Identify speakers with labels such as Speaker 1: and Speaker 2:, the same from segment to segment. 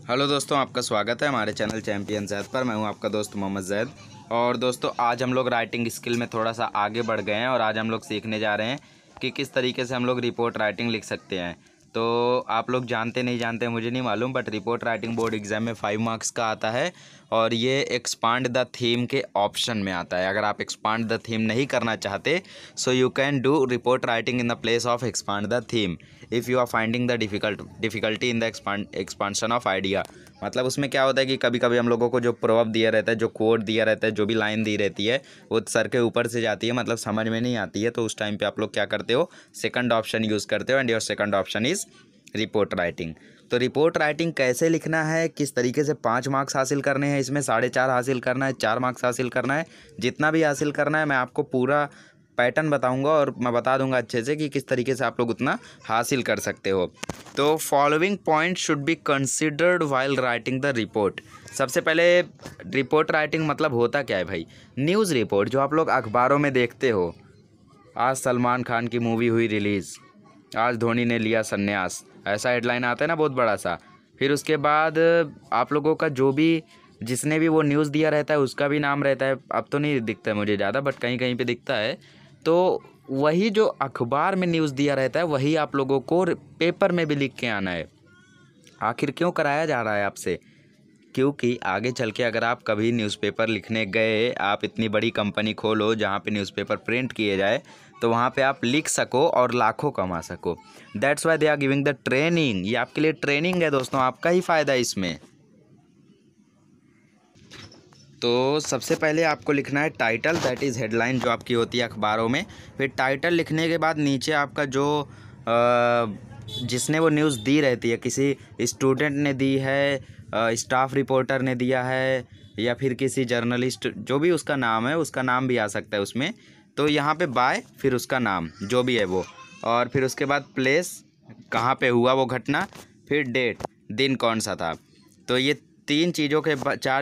Speaker 1: Hello दोस्तों, आपका स्वागत है हमारे चैनल चैंपियन जैद पर। मैं हूं आपका दोस्त मोहम्मद जैद। और दोस्तों, आज हम लोग राइटिंग स्किल में थोड़ा सा आगे बढ़ गए हैं और आज हम लोग सीखने जा रहे हैं कि किस तरीके से हम लोग रिपोर्ट राइटिंग लिख सकते हैं। तो आप लोग जानते नहीं जानते मुझे नहीं मालूम, but report writing board exam में 5 मार्क्स का आता है और ये एक्सपांड द थीम के ऑप्शन में आता है। अगर आप एक्सपांड द थीम नहीं करना चाहते, so you can do report writing in the place of expand the theme if you are finding the difficulty in the expansion of idea. मतलब उसमें क्या होता है कि कभी कभी हम लोगों को जो प्रॉवर्ब दिया रहता है, जो कोड दिया रहता है, जो भी लाइन दी रहती है वो सर के ऊपर से जाती है, मतलब समझ में नहीं आती है। तो उस टाइम पे आप लोग क्या करते हो, सेकंड ऑप्शन यूज़ करते हो and your second option is report writing. तो रिपोर्ट राइटिंग कैसे लिखना है, किस तरीके से 5 मार्क्स हासिल करने हैं, इसमें 4.5 हासिल करना है, 4 मार्क्स हासिल करना है, जितना भी हासिल करना है मैं आपको पूरा पैटर्न बताऊंगा और मैं बता दूंगा अच्छे से कि किस तरीके से आप लोग उतना हासिल कर सकते हो। तो following point should be considered while writing the report. सबसे पहले रिपोर्ट राइटिंग मतलब होता क्या है भाई? न्यूज़ रिपोर्ट जो आप लोग अखबारों में देखते हो। आज सलमान खान की मूवी हुई रिलीज़, आज धोनी ने लिया संन्यास, ऐसा हेडलाइन आता है ना, बहुत बड़ा सा। फिर उसके बाद आप लोगों का जो भी जिसने भी वो न्यूज़ दिया रहता है उसका भी नाम रहता है। अब तो नहीं दिखता है मुझे ज़्यादा, बट कहीं कहीं पे दिखता है। तो वही जो अखबार में न्यूज़ दिया रहता है वही आप लोगों को पेपर में भी लिख के आना है। आखिर क्यों कराया जा रहा है आपसे? क्योंकि आगे चल के अगर आप कभी न्यूज़पेपर लिखने गए, आप इतनी बड़ी कंपनी खोलो जहाँ पे न्यूज़पेपर प्रिंट किए जाए, तो वहाँ पे आप लिख सको और लाखों कमा सको। That's why they are giving the training. ये आपके लिए ट्रेनिंग है दोस्तों, आपका ही फ़ायदा है इसमें। तो सबसे पहले आपको लिखना है टाइटल, दैट इज़ हेडलाइन जो आपकी होती है अखबारों में। फिर टाइटल लिखने के बाद नीचे आपका जो जिसने वो न्यूज़ दी रहती है, किसी स्टूडेंट ने दी है, स्टाफ रिपोर्टर ने दिया है, या फिर किसी जर्नलिस्ट, जो भी उसका नाम है उसका नाम भी आ सकता है उसमें। तो यहाँ पे बाय, फिर उसका नाम जो भी है वो, और फिर उसके बाद प्लेस, कहाँ पे हुआ वो घटना, फिर डेट, दिन कौन सा था। तो ये 4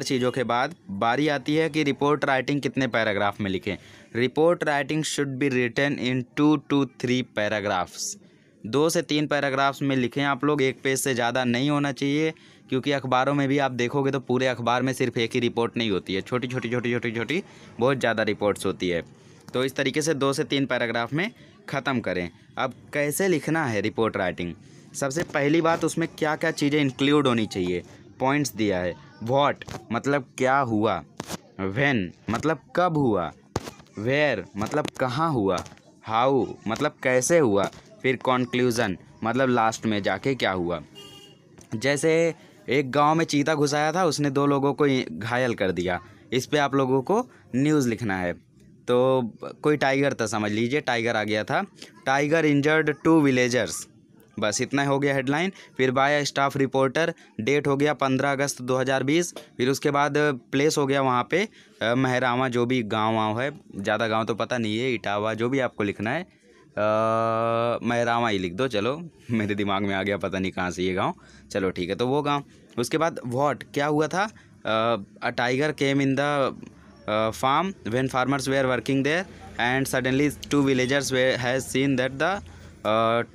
Speaker 1: चीज़ों के बाद बारी आती है कि रिपोर्ट राइटिंग कितने पैराग्राफ में लिखें। Report writing should be written in 2 to 3 paragraphs. 2 से 3 पैराग्राफ्स में लिखें आप लोग, एक पेज से ज़्यादा नहीं होना चाहिए। क्योंकि अखबारों में भी आप देखोगे तो पूरे अखबार में सिर्फ एक ही रिपोर्ट नहीं होती है, छोटी छोटी बहुत ज़्यादा रिपोर्ट्स होती है। तो इस तरीके से 2 से 3 पैराग्राफ में ख़त्म करें। अब कैसे लिखना है रिपोर्ट राइटिंग? सबसे पहली बात, उसमें क्या क्या चीज़ें इंक्लूड होनी चाहिए। पॉइंट्स दिया है। व्हाट मतलब क्या हुआ, व्हेन मतलब कब हुआ, वेयर मतलब कहाँ हुआ, हाउ मतलब कैसे हुआ, फिर कॉन्क्लूज़न मतलब लास्ट में जाके क्या हुआ। जैसे एक गांव में चीता घुस आया था, उसने 2 लोगों को घायल कर दिया। इस पे आप लोगों को न्यूज़ लिखना है। तो कोई टाइगर था, समझ लीजिए टाइगर आ गया था, टाइगर इंजर्ड 2 विलेजर्स, बस इतना हो गया हेडलाइन। फिर बाय स्टाफ रिपोर्टर, डेट हो गया 15 अगस्त 2020। फिर उसके बाद प्लेस हो गया वहाँ पे महरावा, जो भी गांव वाँव है, ज़्यादा गांव तो पता नहीं है, इटावा, जो भी आपको लिखना है महरावा ही लिख दो, चलो मेरे दिमाग में आ गया, पता नहीं कहाँ से ये गांव, चलो ठीक है, तो वो गांव। उसके बाद व्हाट क्या हुआ था, a tiger came in the farm when farmers were working there and suddenly 2 villagers has seen that the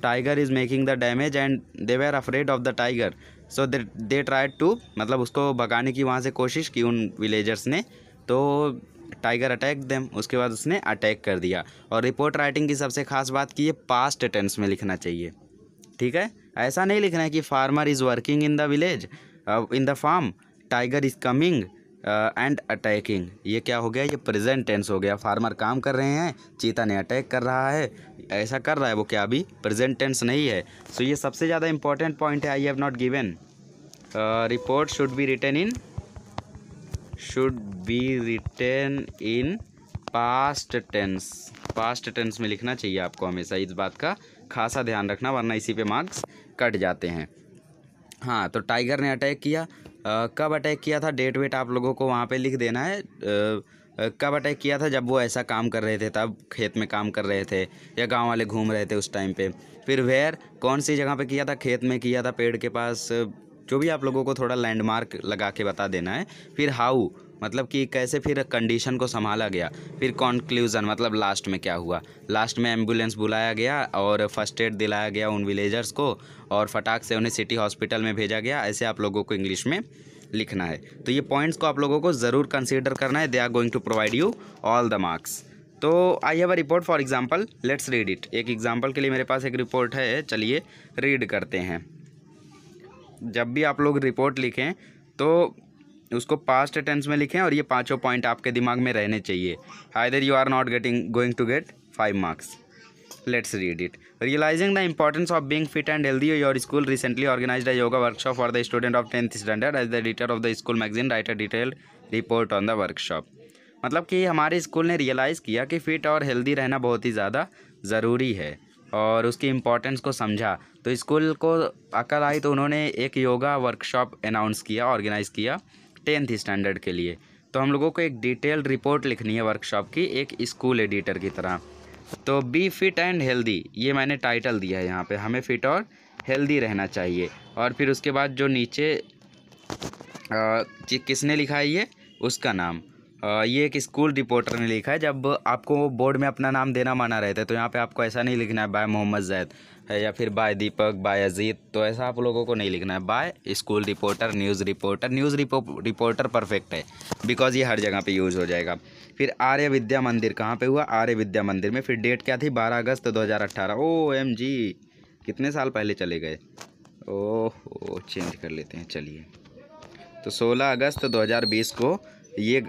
Speaker 1: tiger is making the damage and they were afraid of the tiger, so they tried to, मतलब उसको भगाने की वहाँ से कोशिश की उन villagers ने, तो टाइगर अटैक देम, उसके बाद उसने अटैक कर दिया। और रिपोर्ट राइटिंग की सबसे खास बात कि ये पास्ट टेंस में लिखना चाहिए, ठीक है। ऐसा नहीं लिखना है कि farmer is working in the village, in the farm, tiger is coming and attacking. ये क्या हो गया, ये प्रेजेंट टेंस हो गया। फार्मर काम कर रहे हैं, चीता ने अटैक कर रहा है, ऐसा कर रहा है वो, क्या अभी प्रेजेंट टेंस नहीं है। सो ये सबसे ज़्यादा इंपॉर्टेंट पॉइंट है। I have not given report should be written in past tense. Past tense में लिखना चाहिए आपको हमेशा, इस बात का खासा ध्यान रखना, वरना इसी पे मार्क्स कट जाते हैं। हाँ, तो टाइगर ने अटैक किया, कब अटैक किया था, डेट वेट आप लोगों को वहाँ पे लिख देना है। कब अटैक किया था, जब वो ऐसा काम कर रहे थे, तब खेत में काम कर रहे थे या गांव वाले घूम रहे थे उस टाइम पे। फिर वेयर कौन सी जगह पे किया था, खेत में किया था, पेड़ के पास, जो भी आप लोगों को थोड़ा लैंडमार्क लगा के बता देना है। फिर हाउ मतलब कि कैसे फिर कंडीशन को संभाला गया। फिर कंक्लूजन मतलब लास्ट में क्या हुआ। लास्ट में एम्बुलेंस बुलाया गया और फर्स्ट एड दिलाया गया उन विलेजर्स को और फटाक से उन्हें सिटी हॉस्पिटल में भेजा गया। ऐसे आप लोगों को इंग्लिश में लिखना है। तो ये पॉइंट्स को आप लोगों को ज़रूर कंसीडर करना है। They are going to provide you all the marks. तो I have a report for example, let's read it. एक एग्जाम्पल के लिए मेरे पास एक रिपोर्ट है, चलिए रीड करते हैं। जब भी आप लोग रिपोर्ट लिखें तो उसको पास्ट टेंस में लिखें और ये पांचों पॉइंट आपके दिमाग में रहने चाहिए। Either you are not going to get 5 marks. Let's read it. Realising the importance of being fit and healthy, your school recently organised a yoga workshop for the student of 10th standard. As the editor of the school magazine write a detailed report on the workshop. मतलब कि हमारे school ने realise किया कि fit और healthy रहना बहुत ही ज़्यादा ज़रूरी है और उसकी इम्पोर्टेंस को समझा। तो स्कूल को अकल आई तो उन्होंने एक योगा वर्कशॉप अनाउंस किया, ऑर्गेनाइज़ किया 10th स्टैंडर्ड के लिए। तो हम लोगों को एक डिटेल्ड रिपोर्ट लिखनी है वर्कशॉप की, एक स्कूल एडिटर की तरह। तो बी फिट एंड हेल्दी, ये मैंने टाइटल दिया है यहाँ पे। हमें फ़िट और हेल्दी रहना चाहिए। और फिर उसके बाद जो नीचे किसने लिखा है ये, उसका नाम ये एक स्कूल रिपोर्टर ने लिखा है। जब आपको बोर्ड में अपना नाम देना माना रहता है तो यहाँ पे आपको ऐसा नहीं लिखना है बाय मोहम्मद जैद है या फिर बाय दीपक, बाय अजीत, तो ऐसा आप लोगों को नहीं लिखना है। By school reporter, news reporter. News reporter perfect है बिकॉज ये हर जगह पे यूज़ हो जाएगा। फिर आर्य विद्या मंदिर कहाँ पे हुआ, आर्य विद्या मंदिर में। फिर डेट क्या थी, 12 अगस्त 2018। OMG, कितने साल पहले चले गए। ओह चेंज कर लेते हैं चलिए। तो 16 अगस्त 2020 को ये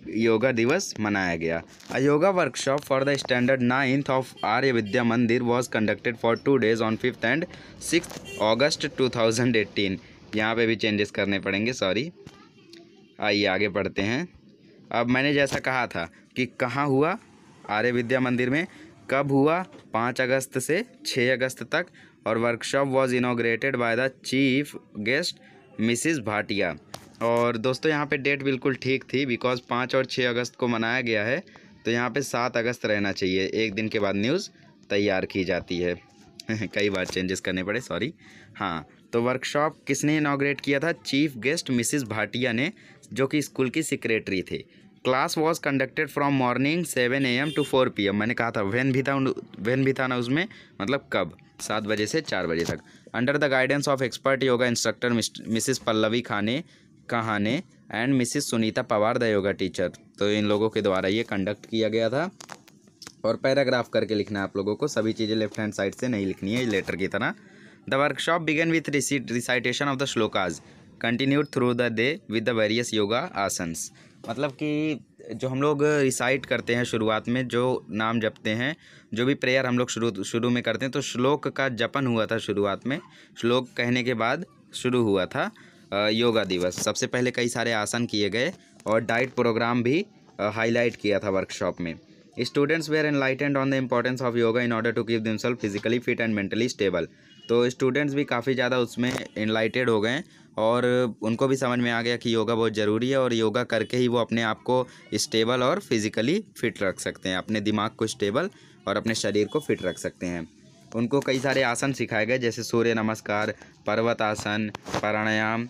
Speaker 1: योगा दिवस मनाया गया। A yoga workshop for the standard 9th of Arya Vidya Mandir was conducted for 2 days on 5th and 6th August 2018। यहाँ पे भी चेंजेस करने पड़ेंगे, सॉरी। आइए आगे बढ़ते हैं। अब मैंने जैसा कहा था कि कहाँ हुआ, आर्य विद्या मंदिर में। कब हुआ, 5 अगस्त से 6 अगस्त तक। और workshop was inaugurated by the chief guest Mrs Bhatia. और दोस्तों यहाँ पे डेट बिल्कुल ठीक थी बिकॉज 5 और 6 अगस्त को मनाया गया है। तो यहाँ पे 7 अगस्त रहना चाहिए। एक दिन के बाद न्यूज़ तैयार की जाती है। कई बार चेंजेस करने पड़े, सॉरी। हाँ, तो वर्कशॉप किसने इनॉग्रेट किया था, चीफ गेस्ट मिसिस भाटिया ने, जो कि स्कूल की सेक्रेटरी थे। Class was conducted from morning 7 AM to 4 PM। मैंने कहा था वैन भी था ना उसमें, मतलब कब, 7 बजे से 4 बजे तक। Under the guidance of expert yoga instructor Mrs Pallavi Kahane and Mrs Sunita Pawar the yoga teacher. तो इन लोगों के द्वारा ये कंडक्ट किया गया था। और पैराग्राफ करके लिखना है आप लोगों को, सभी चीज़ें लेफ्ट हैंड साइड से नहीं लिखनी है लेटर की तरह। The workshop began with recitation of the shlokas continued through the day with the various yoga asanas. मतलब कि जो हम लोग रिसाइट करते हैं शुरुआत में, जो नाम जपते हैं, जो भी प्रेयर हम लोग शुरू में करते हैं, तो श्लोक का जपन हुआ था शुरुआत में। श्लोक कहने के बाद शुरू हुआ था योगा दिवस। सबसे पहले कई सारे आसन किए गए और डाइट प्रोग्राम भी हाईलाइट किया था वर्कशॉप में। Students were enlightened on the importance of yoga in order to keep themselves physically fit and mentally stable. तो स्टूडेंट्स भी काफ़ी ज़्यादा उसमें एनलाइटेड हो गए और उनको भी समझ में आ गया कि योगा बहुत ज़रूरी है और योगा करके ही वो अपने आप को स्टेबल और फिज़िकली फिट रख सकते हैं, अपने दिमाग को स्टेबल और अपने शरीर को फिट रख सकते हैं। उनको कई सारे आसन सिखाए गए जैसे सूर्य नमस्कार, पर्वत आसन, प्राणायाम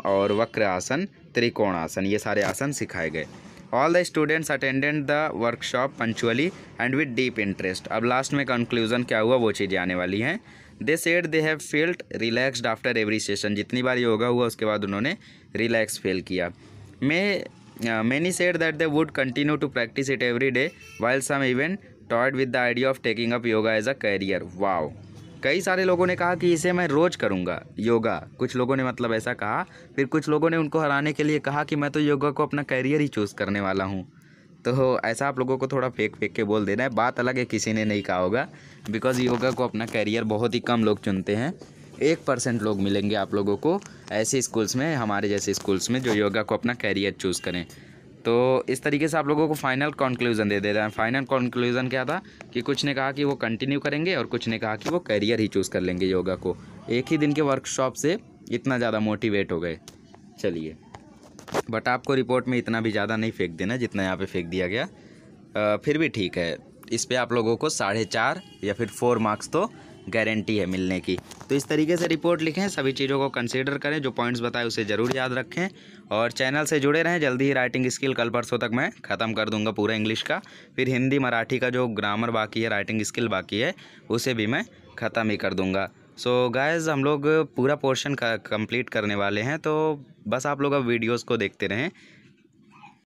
Speaker 1: और वक्र आसन, त्रिकोण आसन, ये सारे आसन सिखाए गए। All the students attended the workshop punctually and with deep interest. अब लास्ट में कंक्लूजन क्या हुआ वो चीज़ें आने वाली हैं। They said they have felt relaxed after every session. जितनी बार योगा हुआ उसके बाद उन्होंने रिलैक्स फील किया। Many said that they would continue to practise it every day while some even toyed with the idea of taking up yoga as a career. Wow, कई सारे लोगों ने कहा कि इसे मैं रोज़ करूँगा योगा। कुछ लोगों ने मतलब ऐसा कहा। फिर कुछ लोगों ने उनको हराने के लिए कहा कि मैं तो योगा को अपना करियर ही चूज़ करने वाला हूँ। तो ऐसा आप लोगों को थोड़ा फेंक के बोल देना है। बात अलग है किसी ने नहीं कहा होगा बिकॉज योगा को अपना करियर बहुत ही कम लोग चुनते हैं। 1% लोग मिलेंगे आप लोगों को ऐसे स्कूल्स में, हमारे जैसे स्कूल्स में, जो योगा को अपना करियर चूज़ करें। तो इस तरीके से आप लोगों को फाइनल कंक्लूजन दे रहे हैं। फाइनल कंक्लूजन क्या था कि कुछ ने कहा कि वो कंटिन्यू करेंगे और कुछ ने कहा कि वो करियर ही चूज़ कर लेंगे योगा को। एक ही दिन के वर्कशॉप से इतना ज़्यादा मोटिवेट हो गए। चलिए, बट आपको रिपोर्ट में इतना भी ज़्यादा नहीं फेंक देना जितना यहाँ पे फेंक दिया गया। फिर भी ठीक है, इस पे आप लोगों को 4.5 या फिर 4 मार्क्स तो गारंटी है मिलने की। तो तो इस तरीके से रिपोर्ट लिखें, सभी चीज़ों को कंसीडर करें, जो पॉइंट्स बताए उसे ज़रूर याद रखें और चैनल से जुड़े रहें। जल्दी ही राइटिंग स्किल कल परसों तक मैं ख़त्म कर दूंगा पूरा इंग्लिश का, फिर हिंदी मराठी का जो ग्रामर बाकी है, राइटिंग स्किल बाकी है, उसे भी मैं ख़त्म ही कर दूंगा। सो गाइज़ हम लोग पूरा पोर्शन का कंप्लीट करने वाले हैं, तो बस आप लोग अब वीडियोज़ को देखते रहें।